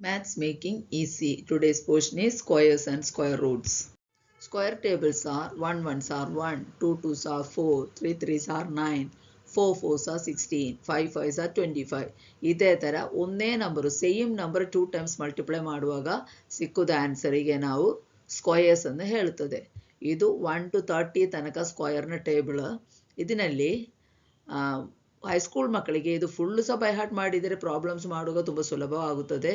Maths making easy. Today's portion is squares and square roots. Square tables are 1 ones are 1, 2 twos are 4, 3 threes are 9, 4 fours are 16, 5 fives are 25. ಇದೇ ಥರ ಒಂದೇ number same number 2 times multiply ಮಾಡುವಾಗ ಸಿಕ್ಕುದ ಆನ್ಸರಿಗೆ ನಾವು squares ಅನ್ನು ಹೇಳುತ್ತದೆ. ಇದು 1 to 30 ತನಕ ಸ್ಕ್ವಯರ್ನ table. ಇದರಲ್ಲಿ ಹೈಸ್ಕೂಲ್ ಮಕ್ಕಳಿಗೆ ಇದು ಫುಲ್ಲು ಸಹ ಬೈ ಹಾರ್ಟ್ ಮಾಡಿದರೆ ಪ್ರಾಬ್ಲಮ್ಸ್ ಮಾಡುವಾಗ ತುಂಬ ಸುಲಭವಾಗುತ್ತದೆ.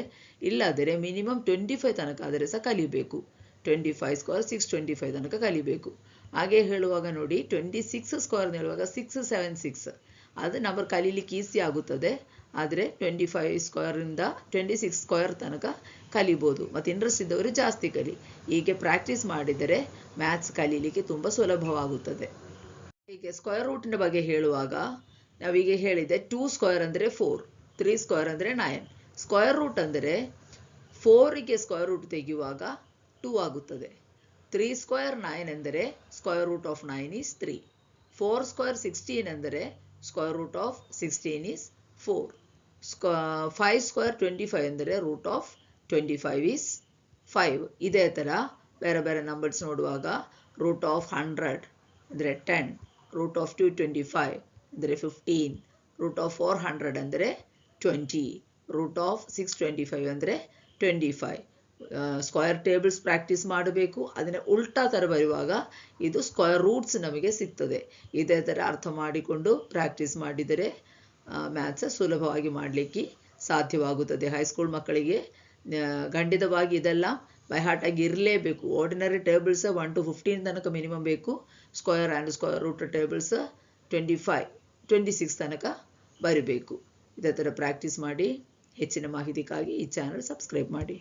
ಇಲ್ಲಾದರೆ ಮಿನಿಮಮ್ 25 ತನಕ ಆದರೆ ಸಹ ಕಲಿಬೇಕು. 25 ಸ್ಕ್ವೇರ್ 625 ತನಕ ಕಲಿಬೇಕು. ಹಾಗೆ ಹೇಳುವಾಗ ನೋಡಿ 26 ಸ್ಕ್ವೇರ್ ಹೇಳುವಾಗ 676 ಅದು ನಂಬರ್ ಕಲೀಲಿಕ್ಕೆ ಈಸಿ ಆಗುತ್ತದೆ. ಆದರೆ 25 ಸ್ಕ್ವೇರಿಂದ 26 ಸ್ಕ್ವೇರ್ ತನಕ ಕಲಿಬೋದು. ಮತ್ತು ಇಂಟ್ರೆಸ್ಟ್ ಇದ್ದವರು ಜಾಸ್ತಿ ಕಲಿ. ಹೀಗೆ ಪ್ರಾಕ್ಟೀಸ್ ಮಾಡಿದರೆ ಮ್ಯಾಥ್ಸ್ ಕಲೀಲಿಕ್ಕೆ ತುಂಬ ಸುಲಭವಾಗುತ್ತದೆ. ಹೀಗೆ ಸ್ಕ್ವೇರ್ ರೂಟಿನ ಬಗ್ಗೆ ಹೇಳುವಾಗ ನಾವೀಗ ಹೇಳಿದೆ 2 ಸ್ಕ್ವೇರ್ ಅಂದರೆ 4, 3 ಸ್ಕ್ವೇರ್ ಅಂದರೆ 9. ಸ್ಕ್ವೇರ್ ರೂಟ್ ಅಂದರೆ 4ಗೆ ಸ್ಕ್ವೇರ್ ರೂಟ್ ತೆಗೆಯುವಾಗ 2 ಆಗುತ್ತದೆ. 3 ಸ್ಕ್ವೇರ್ 9 ಎಂದರೆ square root of 9 is 3. 4 square 16 ಅಂದರೆ square root of 16 is 4. 5 square 25 ಅಂದರೆ ರೂಟ್ ಆಫ್ 25 ಈಸ್ 5. ಇದೇ ಥರ ಬೇರೆ ಬೇರೆ ನಂಬರ್ಸ್ ನೋಡುವಾಗ ರೂಟ್ ಆಫ್ 100 ಅಂದರೆ 10, ರೂಟ್ ಆಫ್ 225 ಅಂದರೆ 15, ರೂಟ್ ಆಫ್ 400 ಅಂದರೆ 20, ರೂಟ್ ಆಫ್ 625 ಅಂದರೆ 25. ಸ್ಕ್ವೇರ್ ಟೇಬಲ್ಸ್ ಪ್ರಾಕ್ಟೀಸ್ ಮಾಡಬೇಕು. ಅದನ್ನು ಉಲ್ಟಾ ಥರ ಬರುವಾಗ ಇದು ಸ್ಕ್ವೇರ್ ರೂಟ್ಸ್ ನಮಗೆ ಸಿಗ್ತದೆ. ಇದೇ ಥರ ಅರ್ಥ ಮಾಡಿಕೊಂಡು ಪ್ರಾಕ್ಟೀಸ್ ಮಾಡಿದರೆ ಮ್ಯಾಥ್ಸ್ ಸುಲಭವಾಗಿ ಮಾಡಲಿಕ್ಕೆ ಸಾಧ್ಯವಾಗುತ್ತದೆ. ಹೈಸ್ಕೂಲ್ ಮಕ್ಕಳಿಗೆ ಖಂಡಿತವಾಗಿ ಇದೆಲ್ಲ ಬೈ ಹಾರ್ಟ್ ಆಗಿ ಇರಲೇಬೇಕು. ಆರ್ಡಿನರಿ ಟೇಬಲ್ಸ್ 1 to 15 ತನಕ ಮಿನಿಮಮ್ ಬೇಕು. Square and square root tables 25, 26 ತನಕ ಬರಬೇಕು. ಇದೇ ಥರ ಪ್ರಾಕ್ಟೀಸ್ ಮಾಡಿ. ಹೆಚ್ಚಿನ ಮಾಹಿತಿಗಾಗಿ ಈ ಚಾನಲ್ ಸಬ್ಸ್ಕ್ರೈಬ್ ಮಾಡಿ.